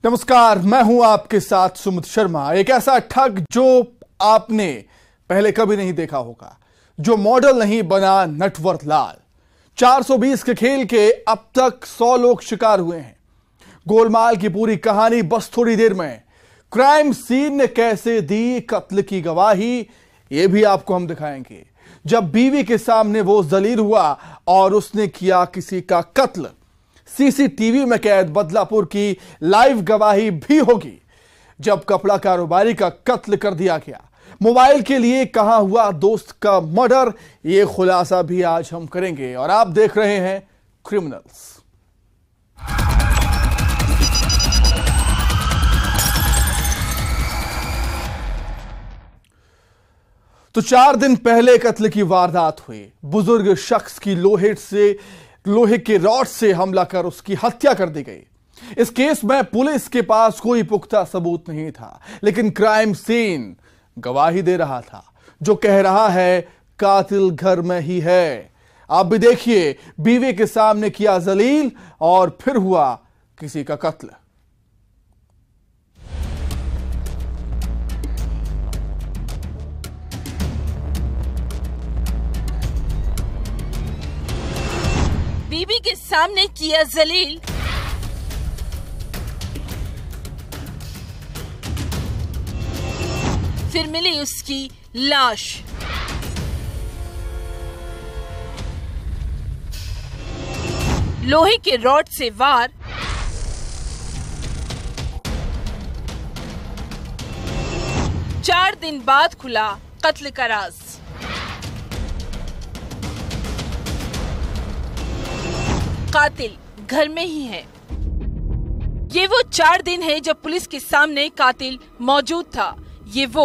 नमस्कार, मैं हूं आपके साथ सुमित शर्मा। एक ऐसा ठग जो आपने पहले कभी नहीं देखा होगा, जो मॉडल नहीं बना नटवर लाल। 420 के खेल के अब तक 100 लोग शिकार हुए हैं। गोलमाल की पूरी कहानी बस थोड़ी देर में। क्राइम सीन ने कैसे दी कत्ल की गवाही, यह भी आपको हम दिखाएंगे। जब बीवी के सामने वो जलील हुआ और उसने किया किसी का कत्ल। सीसीटीवी में कैद बदलापुर की लाइव गवाही भी होगी। जब कपड़ा कारोबारी का कत्ल कर दिया गया, मोबाइल के लिए कहां हुआ दोस्त का मर्डर, ये खुलासा भी आज हम करेंगे। और आप देख रहे हैं क्रिमिनल्स। तो 4 दिन पहले कत्ल की वारदात हुई। बुजुर्ग शख्स की लोहे के रॉड से हमला कर उसकी हत्या कर दी गई। इस केस में पुलिस के पास कोई पुख्ता सबूत नहीं था, लेकिन क्राइम सीन गवाही दे रहा था, जो कह रहा है कातिल घर में ही है। आप भी देखिए, बीवी के सामने किया जलील और फिर हुआ किसी का कत्ल। बीबी के सामने किया जलील, फिर मिली उसकी लाश। लोहे के रॉड से वार, 4 दिन बाद खुला कत्ल का राज। कातिल घर में ही है। ये वो 4 दिन है जब पुलिस के सामने कातिल मौजूद था। ये वो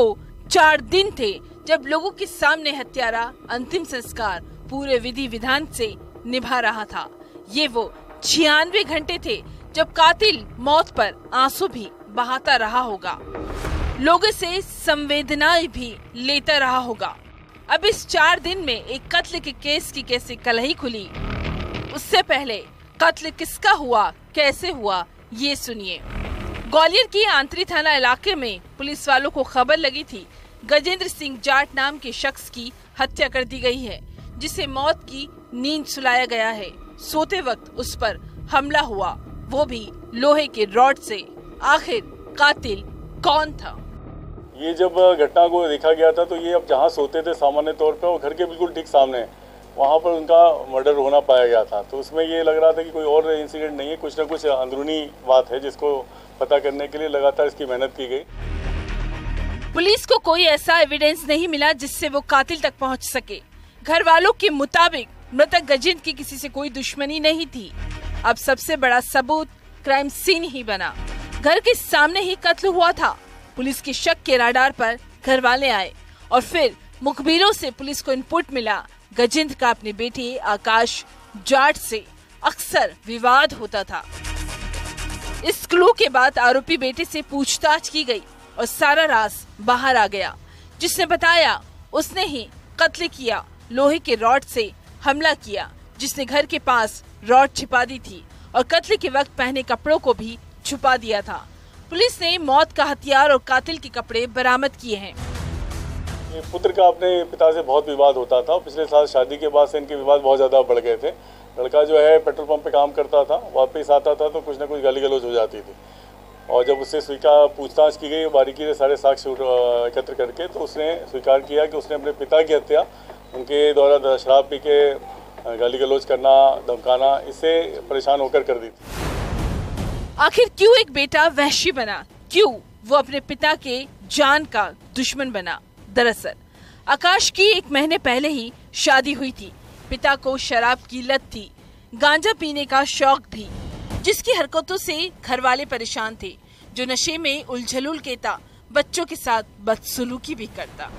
4 दिन थे जब लोगों के सामने हत्यारा अंतिम संस्कार पूरे विधि विधान से निभा रहा था। ये वो 96 घंटे थे जब कातिल मौत पर आंसू भी बहाता रहा होगा, लोगों से संवेदनाएं भी लेता रहा होगा। अब इस 4 दिन में एक कत्ल के केस की कैसे कलही खुली, उससे पहले कत्ल किसका हुआ, कैसे हुआ, ये सुनिए। ग्वालियर की आंतरी थाना इलाके में पुलिस वालों को खबर लगी थी गजेंद्र सिंह जाट नाम के शख्स की हत्या कर दी गई है, जिसे मौत की नींद सुलाया गया है। सोते वक्त उस पर हमला हुआ, वो भी लोहे के रॉड से। आखिर कातिल कौन था? ये जब घटना को देखा गया था तो ये अब जहाँ सोते थे सामान्य तौर पर, वो घर के बिल्कुल ठीक सामने, वहाँ पर उनका मर्डर होना पाया गया था। तो उसमें ये लग रहा था कि कोई और इंसिडेंट नहीं है, कुछ ना कुछ अंदरूनी बात है, जिसको पता करने के लिए लगातार इसकी मेहनत की गई। पुलिस को कोई ऐसा एविडेंस नहीं मिला जिससे वो कातिल तक पहुंच सके। घर वालों के मुताबिक मृतक गजेंद्र की किसी से कोई दुश्मनी नहीं थी। अब सबसे बड़ा सबूत क्राइम सीन ही बना। घर के सामने ही कत्ल हुआ था। पुलिस के शक के राडार पर घर वाले आए और फिर मुखबिरों से पुलिस को इनपुट मिला। गजेंद्र का अपने बेटे आकाश जाट से अक्सर विवाद होता था। इस क्लू के बाद आरोपी बेटे से पूछताछ की गई और सारा राज बाहर आ गया, जिसने बताया उसने ही कत्ल किया, लोहे के रॉड से हमला किया, जिसने घर के पास रॉड छिपा दी थी और कत्ल के वक्त पहने कपड़ों को भी छुपा दिया था। पुलिस ने मौत का हथियार और कातिल के कपड़े बरामद किए हैं। पुत्र का अपने पिता से बहुत विवाद होता था। पिछले साल शादी के बाद से इनके विवाद बहुत ज़्यादा बढ़ गए थे। लड़का जो है पेट्रोल पंप पे काम करता था, वापस आता था तो कुछ ना कुछ गाली गलौज हो जाती थी। और जब उससे स्वीकार पूछताछ की गई बारीकी से सारे साक्ष्य एकत्र करके, तो उसने स्वीकार किया कि उसने अपने पिता की हत्या उनके द्वारा शराब पी के गाली गलौज करना, धमकाना, इससे परेशान होकर कर दी थी। आखिर क्यों एक बेटा वहशी बना? क्यों वो अपने पिता के जान का दुश्मन बना? दरअसल आकाश की 1 महीने पहले ही शादी हुई थी। पिता को शराब की लत थी, गांजा पीने का शौक भी, जिसकी हरकतों से घर वाले परेशान थे। जो नशे में उलझलुल कहता, बच्चों के साथ बदसलूकी भी करता,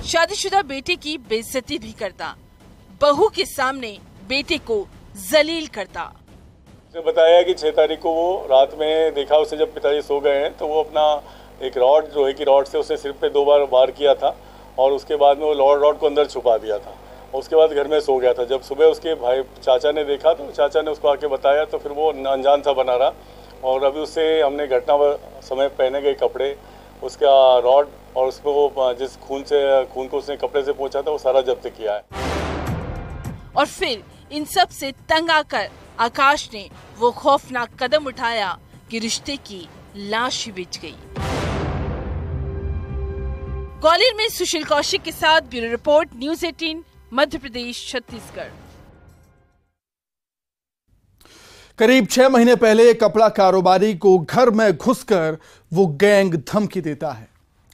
शादीशुदा बेटे की बेइज्जती भी करता, बहू के सामने बेटे को जलील करता। उसे बताया कि 6 तारीख को वो रात में देखा उसे, जब पिताजी सो गए हैं, तो वो अपना एक रॉड, लोहे की रॉड से उसने सिर पे 2 बार वार किया था और उसके बाद में वो रॉड को अंदर छुपा दिया था। उसके बाद घर में सो गया था। जब सुबह उसके भाई चाचा ने देखा तो चाचा ने उसको आके बताया, तो फिर वो अनजान सा बना रहा और अभी उससे हमने घटना समय पहने गए कपड़े, उसका रॉड और उसको जिस खून को उसने कपड़े से पोंछा था वो सारा जब्त किया है। और फिर इन सब से तंग आकर आकाश ने वो खौफनाक कदम उठाया कि रिश्ते की लाश ही बिछ गई। ग्वालियर में सुशील कौशिक के साथ bureau report, news 18, Madhya Pradesh, Chhattisgarh. करीब 6 महीने पहले कपड़ा कारोबारी को घर में घुसकर वो गैंग धमकी देता है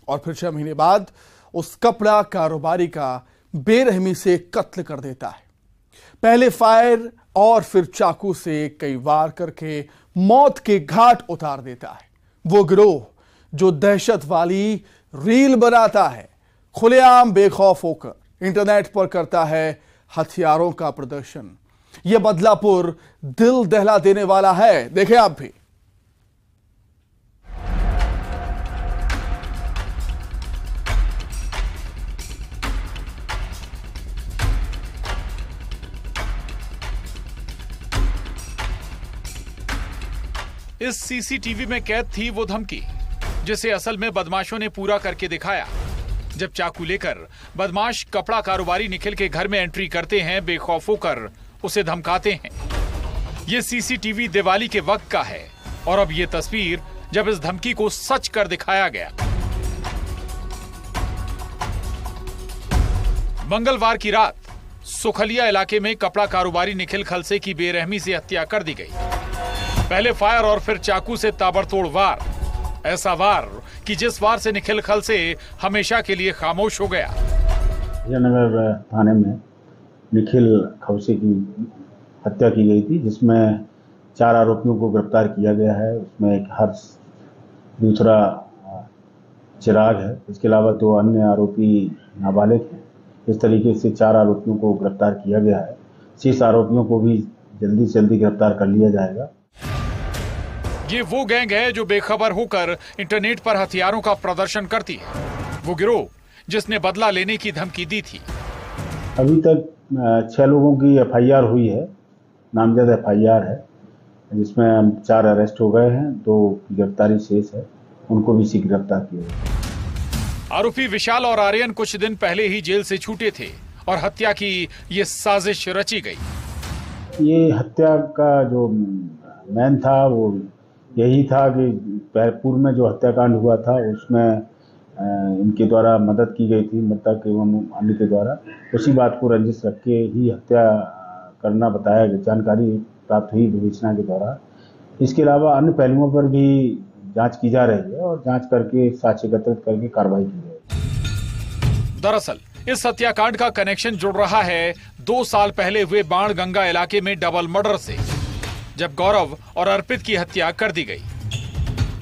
और फिर 6 महीने बाद उस कपड़ा कारोबारी का बेरहमी से कत्ल कर देता है। पहले फायर और फिर चाकू से कई वार करके मौत के घाट उतार देता है। वो गिरोह जो दहशत वाली रील बनाता है, खुलेआम बेखौफ होकर इंटरनेट पर करता है हथियारों का प्रदर्शन। यह बदलापुर दिल दहला देने वाला है, देखें आप भी। इस सीसीटीवी में कैद थी वो धमकी जिसे असल में बदमाशों ने पूरा करके दिखाया। जब चाकू लेकर बदमाश कपड़ा कारोबारी निखिल के घर में एंट्री करते हैं, बेखौफ होकर उसे धमकाते हैं। ये सीसीटीवी दिवाली के वक्त का है और अब ये तस्वीर जब इस धमकी को सच कर दिखाया गया। मंगलवार की रात सुखलिया इलाके में कपड़ा कारोबारी निखिल खलसे की बेरहमी से हत्या कर दी गई। पहले फायर और फिर चाकू से ताबड़तोड़ वार, ऐसा वार कि जिस वार से निखिल खलसे हमेशा के लिए खामोश हो गया। नगर थाने में निखिल खलसे की हत्या की गई थी, जिसमें 4 आरोपियों को गिरफ्तार किया गया है। उसमें एक हर्ष, दूसरा चिराग है, इसके अलावा 2 अन्य आरोपी नाबालिग हैं। इस तरीके से 4 आरोपियों को गिरफ्तार किया गया है। शेष आरोपियों को भी जल्दी से जल्दी गिरफ्तार कर लिया जाएगा। ये वो गैंग है जो बेखबर होकर इंटरनेट पर हथियारों का प्रदर्शन करती है। वो गिरोह जिसने बदला लेने की धमकी दी थी। अभी तक 6 लोगों की FIR हुई है, नामजद FIR है, जिसमें 4 अरेस्ट हो गए हैं, 2 गिरफ्तारी शेष है, उनको भी शीघ्र गिरफ्तार किया गया। आरोपी विशाल और आर्यन कुछ दिन पहले ही जेल से छूटे थे और हत्या की ये साजिश रची गई। ये हत्या का जो मैन था वो यही था कि पूर्व में जो हत्याकांड हुआ था उसमें इनके द्वारा मदद की गई थी, मृतक एवं अन्य के द्वारा। उसी बात को रंजिश रख के ही हत्या करना बताया गया, जानकारी प्राप्त हुई विवेचना के द्वारा। इसके अलावा अन्य पहलुओं पर भी जांच की जा रही है और जांच करके साक्ष्य एकत्रित करके कार्रवाई की जाएगी। दरअसल इस हत्याकांड का कनेक्शन जुड़ रहा है 2 साल पहले हुए बाणगंगा इलाके में डबल मर्डर से, जब गौरव और अर्पित की हत्या कर दी गई।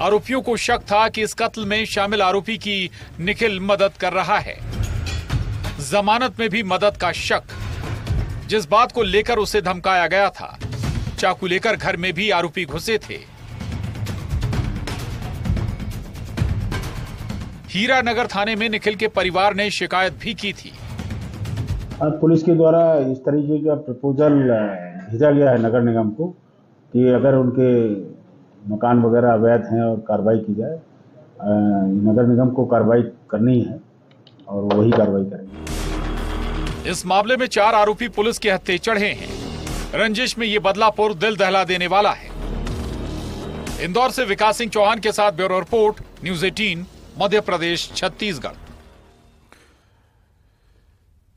आरोपियों को शक था कि इस कत्ल में शामिल आरोपी की निखिल मदद कर रहा है। जमानत में भी मदद का शक, जिस बात को लेकर उसे धमकाया गया था। चाकू लेकर घर में भी आरोपी घुसे थे। हीरानगर थाने में निखिल के परिवार ने शिकायत भी की थी। पुलिस के द्वारा इस तरीके का प्रपोजल भेजा गया है नगर निगम को कि अगर उनके मकान वगैरह अवैध हैं और कार्रवाई की जाए। नगर निगम को कार्रवाई करनी है और वही कार्रवाई करेंगे। इस मामले में 4 आरोपी पुलिस के हत्थे चढ़े हैं। रंजिश में ये बदलापुर दिल दहला देने वाला है। इंदौर से विकास सिंह चौहान के साथ bureau report, news 18, Madhya Pradesh, Chhattisgarh.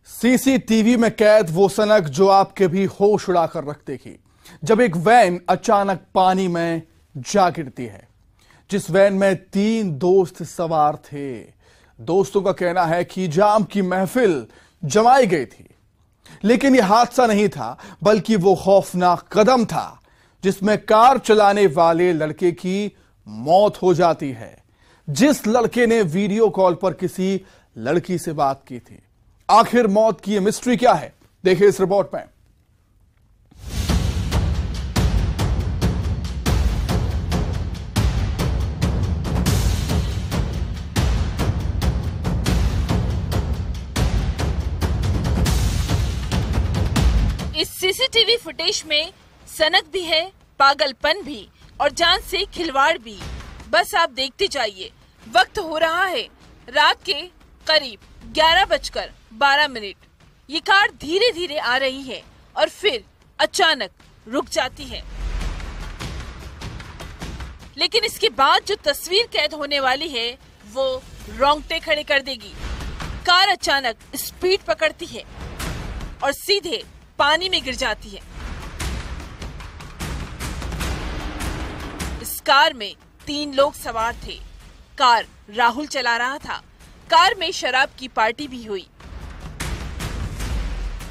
CCTV में कैद वो सनक जो आपके भी होश उड़ा कर रख देगी, जब एक वैन अचानक पानी में जा गिरती है। जिस वैन में 3 दोस्त सवार थे। दोस्तों का कहना है कि जाम की महफिल जमाई गई थी, लेकिन यह हादसा नहीं था, बल्कि वो खौफनाक कदम था जिसमें कार चलाने वाले लड़के की मौत हो जाती है। जिस लड़के ने वीडियो कॉल पर किसी लड़की से बात की थी। आखिर मौत की मिस्ट्री क्या है, देखिए इस रिपोर्ट में। इस सीसीटीवी फुटेज में सनक भी है, पागलपन भी, और जान से खिलवाड़ भी। बस आप देखते जाइए। वक्त हो रहा है रात के करीब 11:12। ये कार धीरे धीरे आ रही है और फिर अचानक रुक जाती है। लेकिन इसके बाद जो तस्वीर कैद होने वाली है वो रोंगटे खड़े कर देगी। कार अचानक स्पीड पकड़ती है और सीधे पानी में गिर जाती है। इस कार में 3 लोग सवार थे। कार राहुल चला रहा था। कार में शराब की पार्टी भी हुई।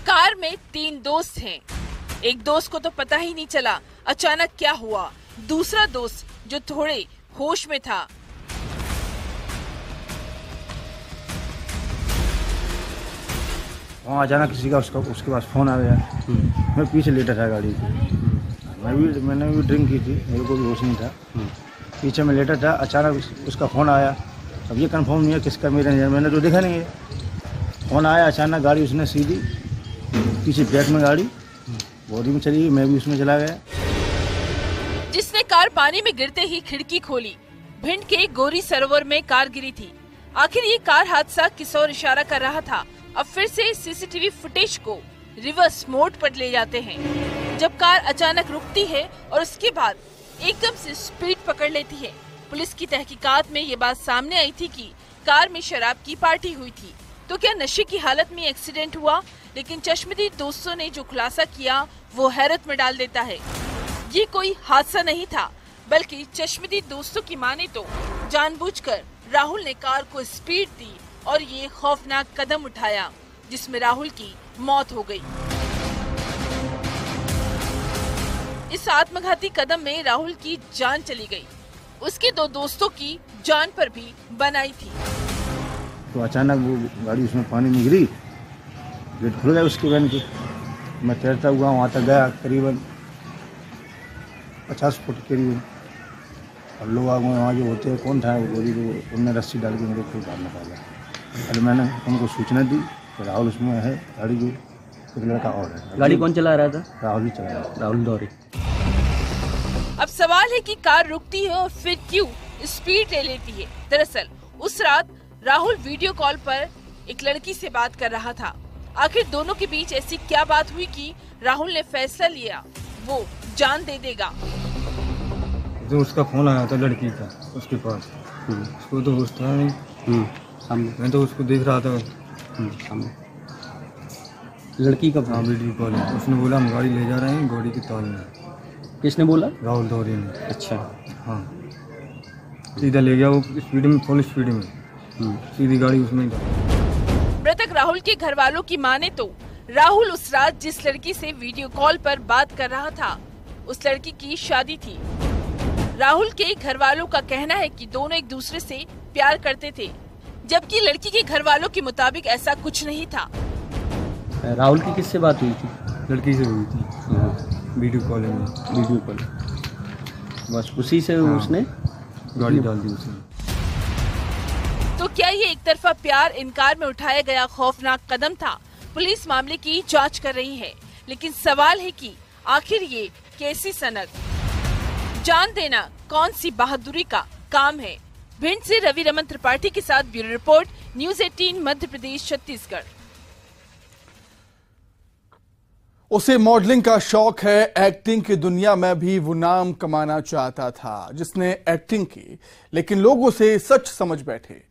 कार में 3 दोस्त हैं। एक दोस्त को तो पता ही नहीं चला अचानक क्या हुआ। दूसरा दोस्त जो थोड़े होश में था, वहाँ अचानक किसी का उसके पास फोन आ गया। मैं पीछे लेटा था गाड़ी के। मैंने भी ड्रिंक की थी, मेरे को भी होश नहीं था। पीछे में लेटा था, अचानक उसका फ़ोन आया। अब ये कंफर्म नहीं है किसका, मैंने तो देखा नहीं है। फ़ोन आया अचानक, गाड़ी उसने सीधी पीछे बैक में गाड़ी बॉडी में चली गई। मैं भी उसमें चला गया। जिसने कार पानी में गिरते ही खिड़की खोली। भिंड के गोरी सरोवर में कार गिरी थी। आखिर ये कार हादसा किस ओर इशारा कर रहा था? अब फिर से सीसीटीवी फुटेज को रिवर्स मोड पर ले जाते हैं, जब कार अचानक रुकती है और उसके बाद एकदम से स्पीड पकड़ लेती है। पुलिस की तहकीकात में ये बात सामने आई थी कि कार में शराब की पार्टी हुई थी। तो क्या नशे की हालत में एक्सीडेंट हुआ? लेकिन चश्मदीद दोस्तों ने जो खुलासा किया वो हैरत में डाल देता है। ये कोई हादसा नहीं था, बल्कि चश्मदीद दोस्तों की माने तो जानबूझकर राहुल ने कार को स्पीड दी और ये खौफनाक कदम उठाया जिसमें राहुल की मौत हो गई। इस आत्मघाती कदम में राहुल की जान चली गई। उसके 2 दोस्तों की जान पर भी बनाई थी। तो अचानक वो गाड़ी उसमें पानी में गिरी, गेट खुल गया उसके वैन की। मैं तैरता हुआ वहाँ तक गया, करीबन 50 फुट करीबन। और लोग आगे वहाँ जो होते हैं, कौन था वो गोरी, को उनने रस्सी डाल के मेरे को बाहर निकाला। अरे मैंने उनको सूचना दी कि राहुल उसमें है, गाड़ी जो एक लड़का और है। गाड़ी कौन चला रहा था? राहुल ही चला रहा था, राहुल दौरी। अब सवाल है कि कार रुकती है और फिर क्यों स्पीड ले लेती है। दरअसल उस रात राहुल वीडियो कॉल पर एक लड़की से बात कर रहा था। आखिर दोनों के बीच ऐसी क्या बात हुई कि राहुल ने फैसला लिया वो जान दे देगा। तो उसका फोन आया था लड़की का उसके पास। उसको तो होश था नहीं। सामने मैं तो उसको देख रहा था सामने। लड़की का हाँ वीडियो कॉल है। उसने बोला हम गाड़ी ले जा रहे हैं गोड़ी की ताल में। किसने बोला? राहुल दौरी ने। अच्छा। हाँ सीधा ले गया वो स्पीड में, फुल स्पीड में। सीधी गाड़ी उसमें। मृतक राहुल के घर वालों की माने तो राहुल उस रात जिस लड़की से वीडियो कॉल पर बात कर रहा था उस लड़की की शादी थी। राहुल के घर वालों का कहना है कि दोनों एक दूसरे से प्यार करते थे, जबकि लड़की के घर वालों के मुताबिक ऐसा कुछ नहीं था। राहुल की किससे बात हुई थी? लड़की से हुई थी वीडियो कॉल में। वीडियो कॉल बस उसी से उसने गाड़ी डाल दी उसने। तो क्या ये एक तरफा प्यार इनकार में उठाया गया खौफनाक कदम था? पुलिस मामले की जांच कर रही है, लेकिन सवाल है कि आखिर ये कैसी सनक, जान देना कौन सी बहादुरी का काम है। भिंड से रवि रमन त्रिपाठी के साथ bureau report, news 18 Madhya Pradesh Chhattisgarh. उसे मॉडलिंग का शौक है। एक्टिंग की दुनिया में भी वो नाम कमाना चाहता था जिसने एक्टिंग की, लेकिन लोगों से सच समझ बैठे।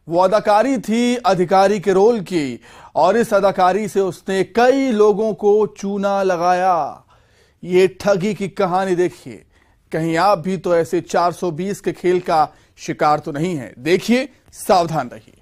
वो अदाकारी थी अधिकारी के रोल की, और इस अदाकारी से उसने कई लोगों को चूना लगाया। ये ठगी की कहानी देखिए। कहीं आप भी तो ऐसे 420 के खेल का शिकार तो नहीं है। देखिए, सावधान रहिए।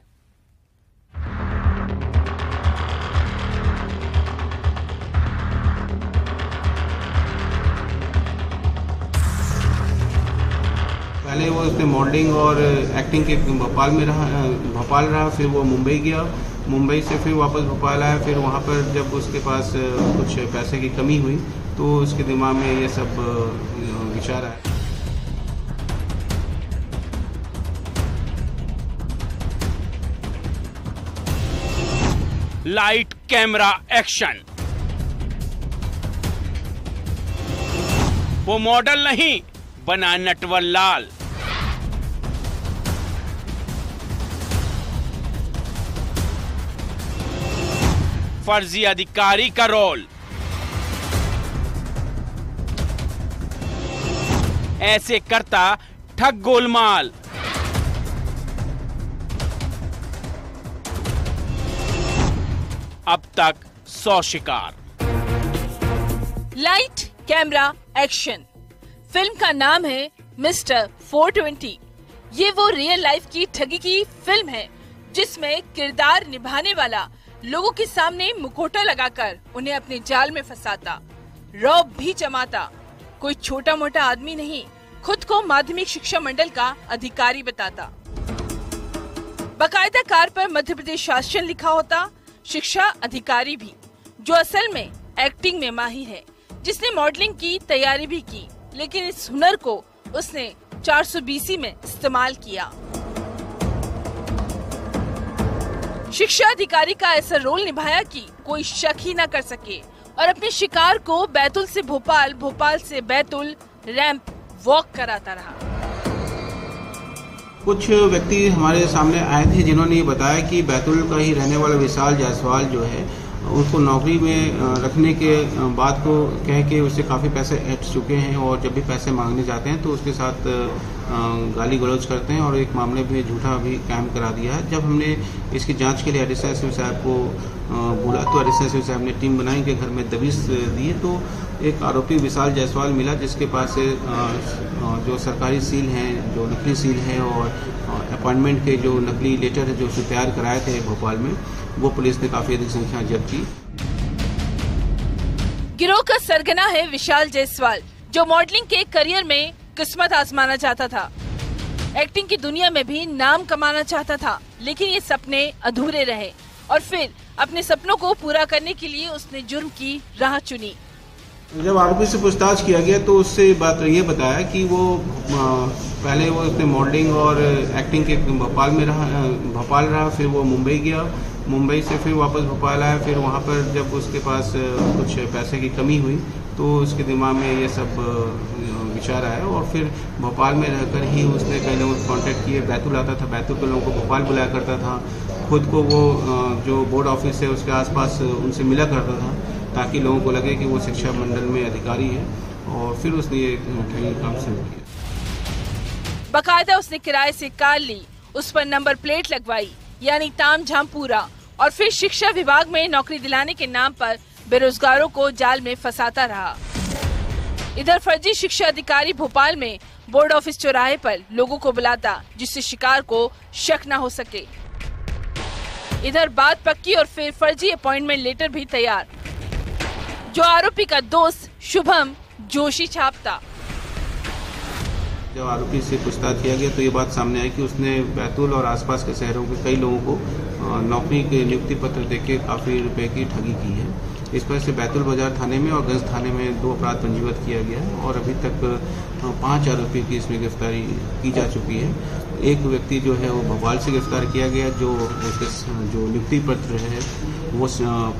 पहले वो उसने मॉडलिंग और एक्टिंग के भोपाल में रहा, फिर वो मुंबई गया, मुंबई से फिर वापस भोपाल आया। फिर वहाँ पर जब उसके पास कुछ पैसे की कमी हुई तो उसके दिमाग में ये सब विचार आया। Light camera action. वो मॉडल नहीं, बना नटवर लाल। फर्जी अधिकारी का रोल, ऐसे करता ठग गोलमाल। अब तक 100 शिकार। लाइट कैमरा एक्शन फिल्म का नाम है मिस्टर 420। ये वो रियल लाइफ की ठगी की फिल्म है जिसमें किरदार निभाने वाला लोगों के सामने मुखौटा लगाकर उन्हें अपने जाल में फंसाता, रौब भी जमाता। कोई छोटा मोटा आदमी नहीं, खुद को माध्यमिक शिक्षा मंडल का अधिकारी बताता। बाकायदा कार पर मध्य प्रदेश शासन लिखा होता, शिक्षा अधिकारी भी, जो असल में एक्टिंग में माहिर है, जिसने मॉडलिंग की तैयारी भी की, लेकिन इस हुनर को उसने 420 में इस्तेमाल किया। शिक्षा अधिकारी का ऐसा रोल निभाया कि कोई शक ही न कर सके और अपने शिकार को बैतूल से भोपाल, भोपाल से बैतूल रैंप वॉक कराता रहा। कुछ व्यक्ति हमारे सामने आए थे जिन्होंने ये बताया कि बैतूल का ही रहने वाला विशाल जायसवाल जो है उसको नौकरी में रखने के बाद को कह के उससे काफ़ी पैसे ऐंठ चुके हैं और जब भी पैसे मांगने जाते हैं तो उसके साथ गाली गलौज करते हैं और एक मामले में झूठा भी कायम करा दिया है। जब हमने इसकी जांच के लिए एडिशनल एसपी साहब को बोला तो एडिशनल एसपी साहब ने टीम बनाई के घर में दबिश दिए तो एक आरोपी विशाल जायसवाल मिला जिसके पास से जो सरकारी सील हैं, जो नकली सील हैं और अपॉइंटमेंट के जो नकली लेटर है जो उसे तैयार कराए थे भोपाल में, वो पुलिस ने काफी अधिक संख्या जब्त की। गिरोह का सरगना है विशाल जायसवाल, जो मॉडलिंग के करियर में किस्मत आजमाना चाहता था, एक्टिंग की दुनिया में भी नाम कमाना चाहता था, लेकिन ये सपने अधूरे रहे और फिर अपने सपनों को पूरा करने के लिए उसने जुर्म की राह चुनी। जब आरोपी से पूछताछ किया गया तो उससे बात ये बताया कि वो पहले वो अपने मॉडलिंग और एक्टिंग के भोपाल रहा, फिर वो मुंबई गया, मुंबई से फिर वापस भोपाल आया, फिर वहाँ पर जब उसके पास कुछ पैसे की कमी हुई तो उसके दिमाग में ये सब विचार आया और फिर भोपाल में रहकर ही उसने कई लोगों को कॉन्टेक्ट किए। बैतूल आता था, बैतूल के लोगों को भोपाल बुलाया करता था, खुद को वो जो बोर्ड ऑफिस है उसके आसपास उनसे मिला करता था ताकि लोगों को लगे कि वो शिक्षा मंडल में अधिकारी है और फिर उसने ये काम शुरू किया। बाकायदा उसने किराए से कार ली, उस पर नंबर प्लेट लगवाई, यानी ताम झाम पूरा, और फिर शिक्षा विभाग में नौकरी दिलाने के नाम पर बेरोजगारों को जाल में फंसाता रहा। इधर फर्जी शिक्षा अधिकारी भोपाल में बोर्ड ऑफिस चौराहे पर लोगों को बुलाता जिससे शिकार को शक न हो सके। इधर बात पक्की और फिर फर्जी अपॉइंटमेंट लेटर भी तैयार, जो आरोपी का दोस्त शुभम जोशी छापता। जब आरोपी से पूछताछ किया गया तो ये बात सामने आई कि उसने बैतूल और आसपास के शहरों के कई लोगों को नौकरी के नियुक्ति पत्र देके काफ़ी रुपए की ठगी की है। इस पर से बैतूल बाजार थाने में और गंज थाने में 2 अपराध पंजीबद्ध किया गया है और अभी तक 5 आरोपी की इसमें गिरफ्तारी की जा चुकी है। एक व्यक्ति जो है वो भोपाल से गिरफ्तार किया गया, जो उसके जो नियुक्ति पत्र है वो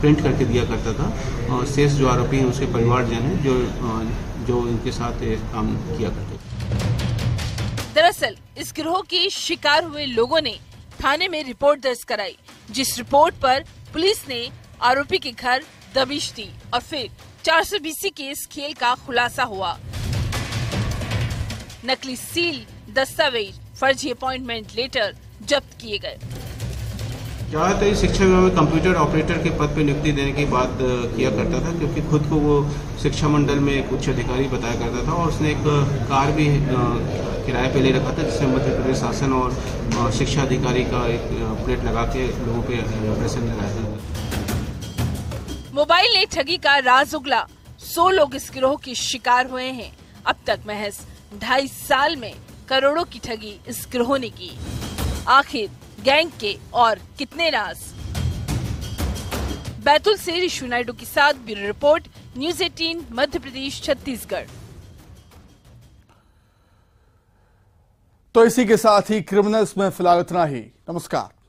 प्रिंट करके दिया करता था, और शेष जो आरोपी हैं उसके परिवारजन हैं जो इनके साथ काम किया करते थे। दरअसल इस गिरोह के शिकार हुए लोगों ने थाने में रिपोर्ट दर्ज कराई, जिस रिपोर्ट पर पुलिस ने आरोपी के घर दबिश दी और फिर 420 के इस खेल का खुलासा हुआ। नकली सील, दस्तावेज, फर्जी अपॉइंटमेंट लेटर जब्त किए गए। ज्यादातर शिक्षा विभाग में कंप्यूटर ऑपरेटर के पद पर नियुक्ति देने की बात किया करता था, क्योंकि खुद को वो शिक्षा मंडल में एक उच्च अधिकारी बताया करता था और उसने एक कार भी किराए पे ले रखा था जिसमें मध्य प्रदेश शासन और शिक्षा अधिकारी का एक प्लेट लगा के लोगों पे ऑपरेशन लगाया था। मोबाइल ने ठगी का राज उगला, 100 लोग इस गिरोह के शिकार हुए हैं। अब तक महज 2.5 साल में करोड़ों की ठगी इस गिरोह ने की। आखिर गैंग के और कितने राज। बैतूल से ऋषु नायडू के साथ bureau report, news 18 Madhya Pradesh Chhattisgarh. तो इसी के साथ ही क्रिमिनल्स में फिलहाल इतना ही। नमस्कार।